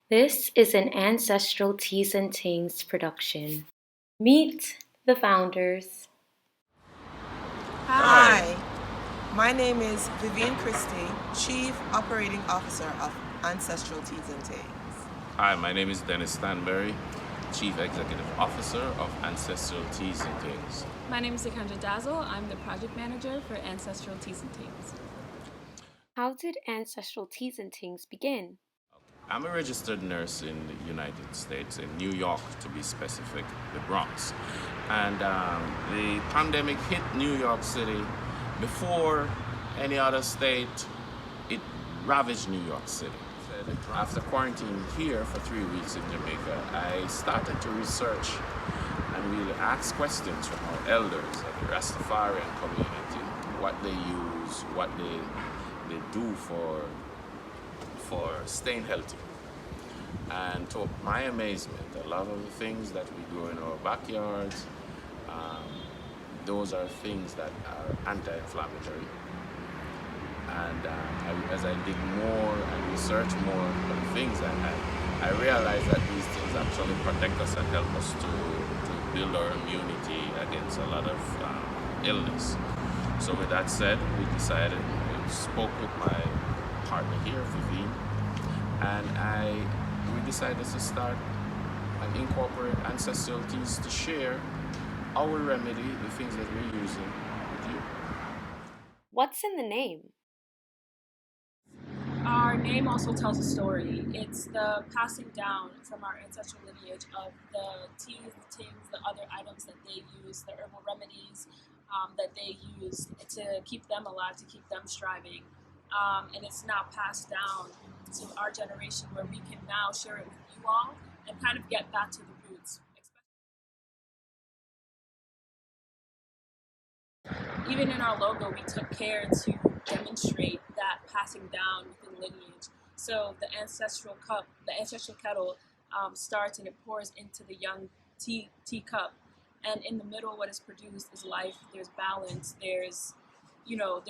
This is an Ancestral Teas and Tings production. Meet the founders. Hi, my name is Vivian Christie, Chief Operating Officer of Ancestral Teas and Tings. Hi, my name is Dennis Stanberry, Chief Executive Officer of Ancestral Teas and Tings. My name is Sikandra Dazzle. I'm the Project Manager for Ancestral Teas and Tings. How did Ancestral Teas and Tings begin? I'm a registered nurse in the United States, in New York to be specific, the Bronx. And the pandemic hit New York City before any other state. It ravaged New York City. After quarantining here for 3 weeks in Jamaica, I started to research and really ask questions from our elders of the Rastafarian community, what they use, what they do for staying healthy. And to my amazement, a lot of the things that we grow in our backyards, those are things that are anti-inflammatory. And as I dig more and research more on the things I realized that these things actually protect us and help us to build our immunity against a lot of illness. So with that said, we spoke with my partner here, Vivian, and we decided to start and incorporate ancestral teas to share our remedy, the things that we're using with you. What's in the name? Our name also tells a story. It's the passing down from our ancestral lineage of the teas, the tings, the other items that they use, the herbal remedies that they use to keep them alive, to keep them striving. And it's now passed down to our generation where we can now share it with you all and kind of get back to the roots. Even in our logo, we took care to demonstrate that passing down within lineage. So the ancestral cup, the ancestral kettle starts and it pours into the young teacup. And in the middle, what is produced is life. There's balance. There's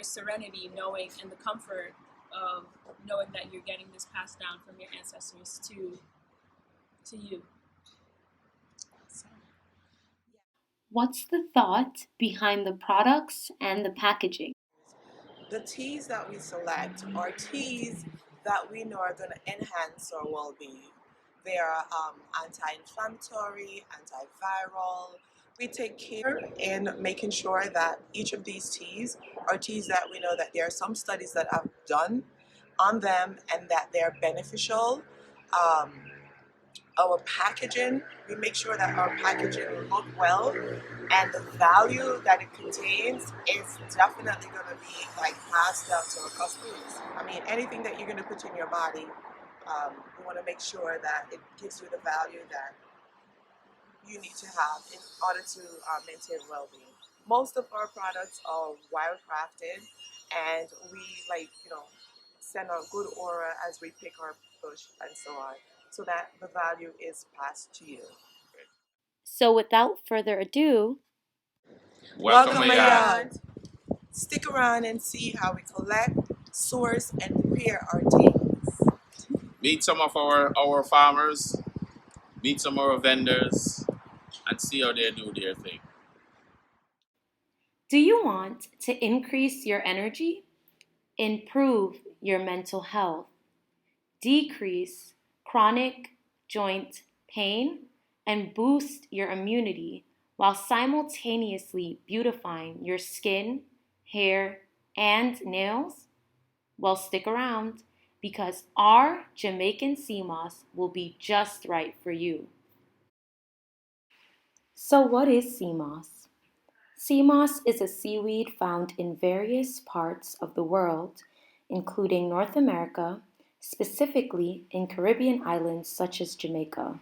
serenity, knowing, and the comfort of knowing that you're getting this passed down from your ancestors to you. So. What's the thought behind the products and the packaging? The teas that we select are teas that we know are going to enhance our well-being. They are anti-inflammatory, antiviral. We take care in making sure that each of these teas are teas that we know that there are some studies that have done on them and that they're beneficial. Our packaging, we make sure that our packaging look well, and the value that it contains is definitely going to be passed down to our customers. I mean, anything that you're going to put in your body, we want to make sure that it gives you the value that you need to have in order to maintain well-being. Most of our products are wild crafted, and we send a good aura as we pick our bush and so on, so that the value is passed to you. So without further ado, Welcome, my Mayad. yard. Stick around and see how we collect, source, and prepare our teas. Meet some of our farmers, meet some of our vendors, and see how they do their thing. do you want to increase your energy, improve your mental health, decrease chronic joint pain, and boost your immunity while simultaneously beautifying your skin, hair, and nails? Well, stick around because our Jamaican Cmos will be just right for you. So, what is Cmos? Cmos is a seaweed found in various parts of the world, including North America, specifically in Caribbean islands such as Jamaica.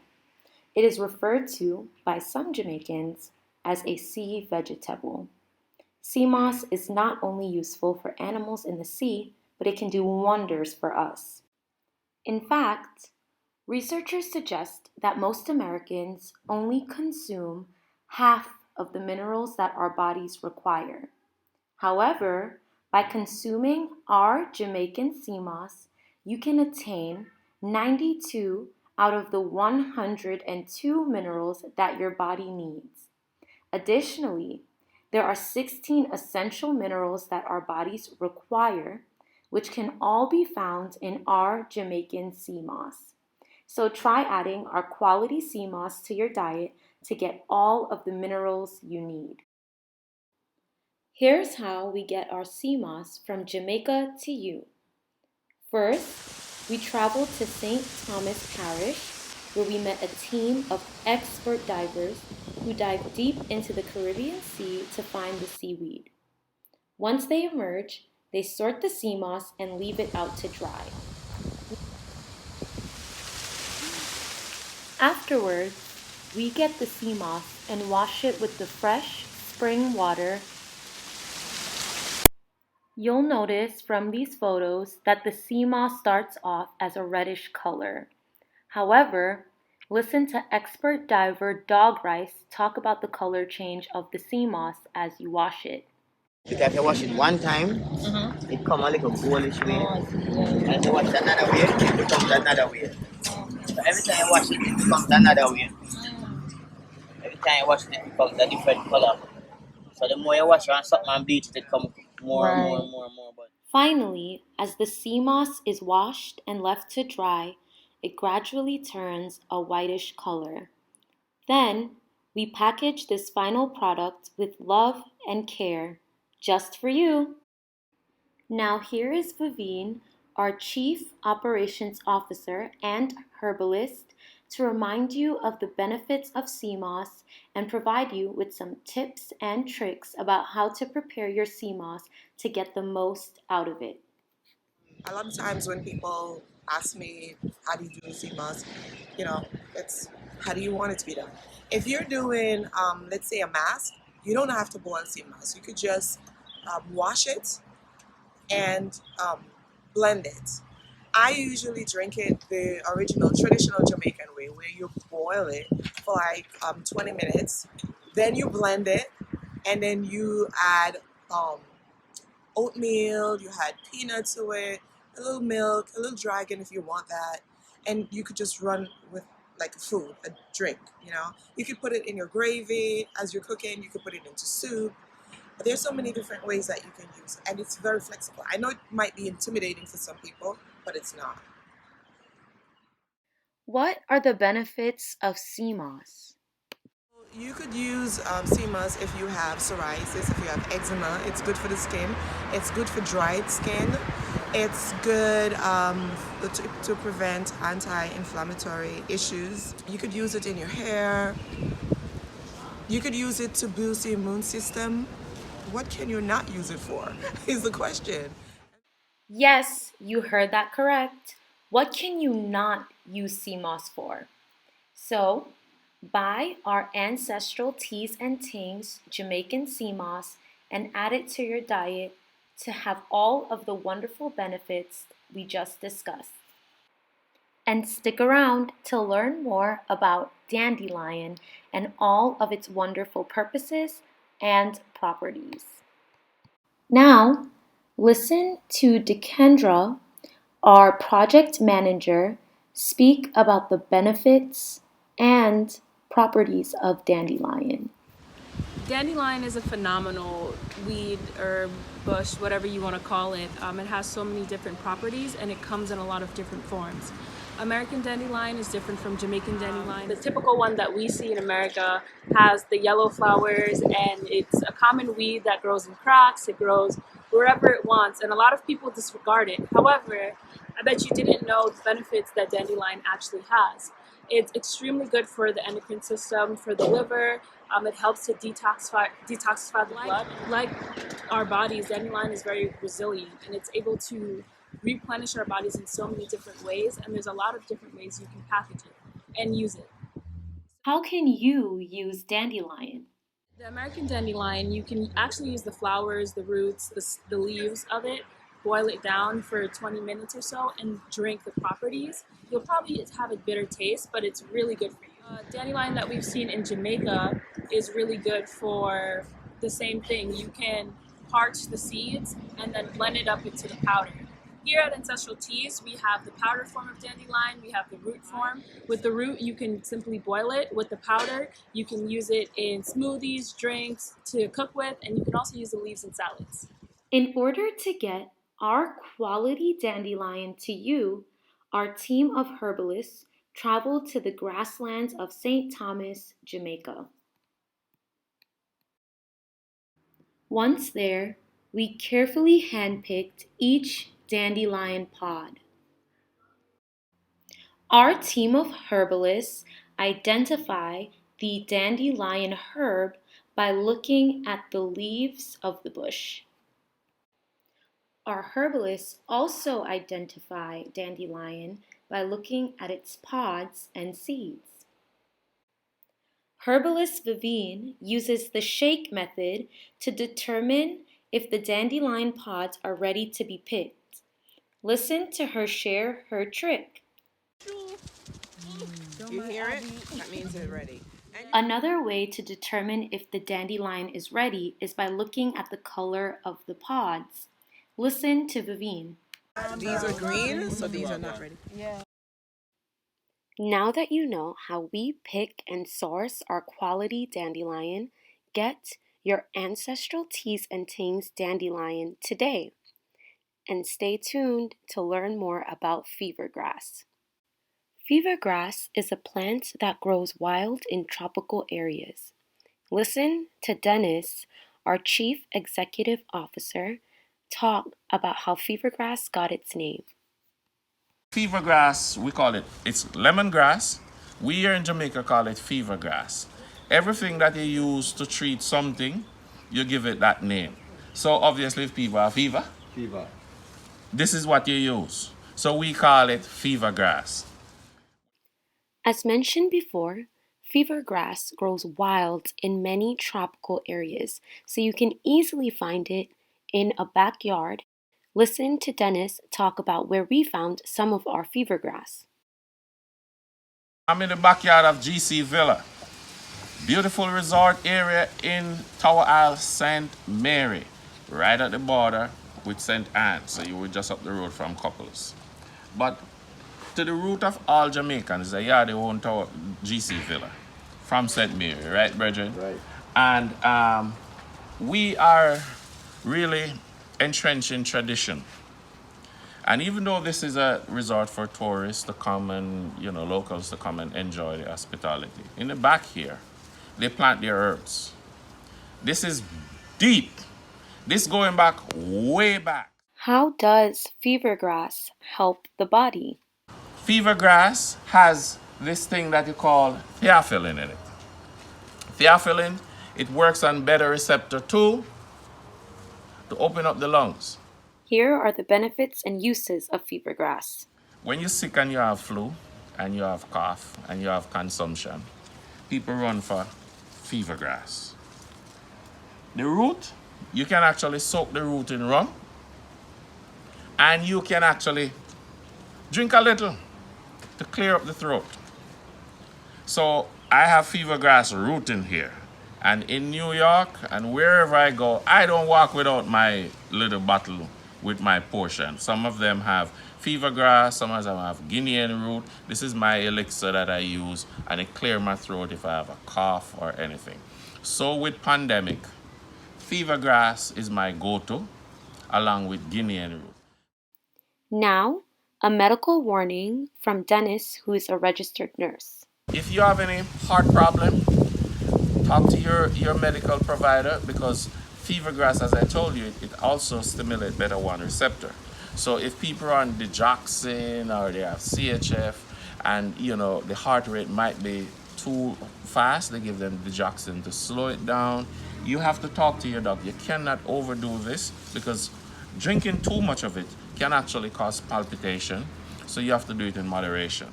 It is referred to by some Jamaicans as a sea vegetable. Cmos is not only useful for animals in the sea, but it can do wonders for us. In fact, researchers suggest that most Americans only consume half of the minerals that our bodies require. However, by consuming our Jamaican Cmos, you can attain 92 out of the 102 minerals that your body needs. Additionally, there are 16 essential minerals that our bodies require, which can all be found in our Jamaican Cmos. So try adding our quality Cmos to your diet to get all of the minerals you need. Here's how we get our Cmos from Jamaica to you. First, we traveled to St. Thomas Parish, where we met a team of expert divers who dive deep into the Caribbean Sea to find the seaweed. Once they emerge, they sort the Cmos and leave it out to dry. Afterwards, we get the Cmos and wash it with the fresh spring water. You'll notice from these photos that the Cmos starts off as a reddish color. However, listen to expert diver Dog Rice talk about the color change of the Cmos as you wash it. Because if you wash it one time, it comes a little goldish way. And if you wash it another way, it becomes another way. So every time you wash it, it becomes another way. Every time you wash it, it becomes a different color. So the more you wash it on something and bleach it, it comes more and more and more and more. Finally, as the Cmos is washed and left to dry, it gradually turns a whitish color. Then, we package this final product with love and care, just for you. Now here is Vivine, our Chief Operations Officer and herbalist, to remind you of the benefits of Cmos and provide you with some tips and tricks about how to prepare your Cmos to get the most out of it. A lot of times when people ask me, how do you do CMOS? It's how do you want it to be done? If you're doing, let's say, a mask, you don't have to boil CMOS. You could just wash it and blend it. I usually drink it the original traditional Jamaican way, where you boil it for like 20 minutes, then you blend it, and then you add oatmeal, you add peanuts to it, a little milk, a little dragon if you want that, and you could just run with like a food, a drink, You could put it in your gravy as you're cooking, you could put it into soup. There's so many different ways that you can use it, and it's very flexible. I know it might be intimidating for some people, but it's not. What are the benefits of Cmos? You could use CMOS if you have psoriasis, if you have eczema. It's good for the skin. It's good for dried skin. It's good to prevent anti-inflammatory issues. You could use it in your hair. You could use it to boost the immune system. What can you not use it for is the question. Yes, you heard that correct. What can you not use Cmos for? So, buy our Ancestral Teas and Tings Jamaican Cmos and add it to your diet to have all of the wonderful benefits we just discussed. And stick around to learn more about dandelion and all of its wonderful purposes and properties. Now, listen to Dekendra, our project manager, speak about the benefits and properties of dandelion. Dandelion is a phenomenal weed, herb, bush, whatever you want to call it. It has so many different properties and it comes in a lot of different forms. American dandelion is different from Jamaican dandelion. The typical one that we see in America has the yellow flowers, and it's a common weed that grows in cracks, it grows wherever it wants, and a lot of people disregard it. However, I bet you didn't know the benefits that dandelion actually has. It's extremely good for the endocrine system, for the liver. It helps to detoxify the blood. Like our bodies, dandelion is very resilient, and it's able to replenish our bodies in so many different ways, and there's a lot of different ways you can package it and use it. How can you use dandelion? The American dandelion, you can actually use the flowers, the roots, the leaves of it, boil it down for 20 minutes or so, and drink the properties. You'll probably have a bitter taste, but it's really good for you. Dandelion that we've seen in Jamaica is really good for the same thing. You can parch the seeds and then blend it up into the powder. Here at Ancestral Teas, we have the powder form of dandelion, we have the root form. With the root, you can simply boil it. With the powder, you can use it in smoothies, drinks, to cook with, and you can also use the leaves in salads. In order to get our quality dandelion to you, our team of herbalists traveled to the grasslands of St. Thomas, Jamaica. Once there, we carefully handpicked each dandelion pod. Our team of herbalists identify the dandelion herb by looking at the leaves of the bush. Our herbalists also identify dandelion by looking at its pods and seeds. Herbalist Vivienne uses the shake method to determine if the dandelion pods are ready to be picked. Listen to her share her trick. You hear it? That means it's ready. Another way to determine if the dandelion is ready is by looking at the color of the pods. Listen to Vivienne. These are green, so these are not ready. Now that you know how we pick and source our quality dandelion, get your Ancestral Teas and Tings dandelion today. And stay tuned to learn more about fever grass. Fever grass is a plant that grows wild in tropical areas. Listen to Dennis, our Chief Executive Officer, talk about how fever grass got its name. Fever grass, we call it, it's lemongrass. We here in Jamaica call it fever grass. Everything that you use to treat something, you give it that name. So obviously if people have fever, this is what you use. So we call it fever grass. As mentioned before, fever grass grows wild in many tropical areas, so you can easily find it in a backyard. Listen to Dennis talk about where we found some of our fever grass. I'm in the backyard of GC Villa. Beautiful resort area in Tower Isle, St. Mary, right at the border with St. Anne. So you were just up the road from Couples. But to the root of all Jamaicans, they own Tower GC Villa from St. Mary, right, brethren? Right. And we are really entrenched in tradition. And even though this is a resort for tourists to come and, locals to come and enjoy the hospitality, in the back here, they plant their herbs. This is deep. This going back way back. How does fever grass help the body? Fever grass has this thing that you call theophylline in it. Theophylline, it works on beta receptor 2 to open up the lungs. Here are the benefits and uses of fever grass. When you're sick and you have flu, and you have cough, and you have consumption, people run for fever grass. The root, you can actually soak the root in rum, and you can actually drink a little to clear up the throat. So I have fever grass root in here. And in New York and wherever I go, I don't walk without my little bottle with my portion. Some of them have fever grass, some of them have Guinean root. This is my elixir that I use, and it clears my throat if I have a cough or anything. So with pandemic, fever grass is my go-to, along with Guinean root. Now, a medical warning from Dennis, who is a registered nurse. If you have any heart problem, talk to your medical provider, because fever grass, as I told you, it also stimulates beta 1 receptor. So if people are on digoxin or they have CHF and the heart rate might be too fast, they give them digoxin to slow it down. You have to talk to your doctor. You cannot overdo this, because drinking too much of it can actually cause palpitation. So you have to do it in moderation.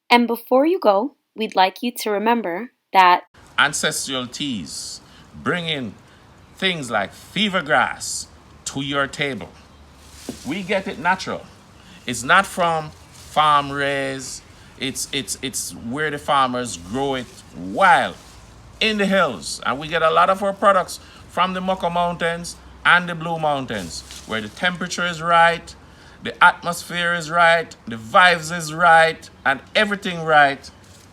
And before you go, we'd like you to remember that Ancestral Teas bring in things like fever grass to your table. We get it natural. It's not from farm raised. It's where the farmers grow it wild in the hills. And we get a lot of our products from the Mucko Mountains and the Blue Mountains, where the temperature is right, the atmosphere is right, the vibes is right, and everything right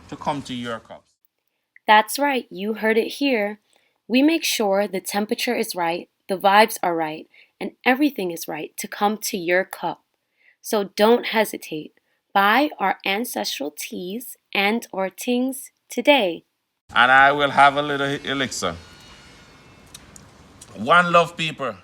to come to your cups. That's right, you heard it here. We make sure the temperature is right, the vibes are right, and everything is right to come to your cup. So don't hesitate. Buy our ancestral teas and or tings today. And I will have a little elixir. One love, people.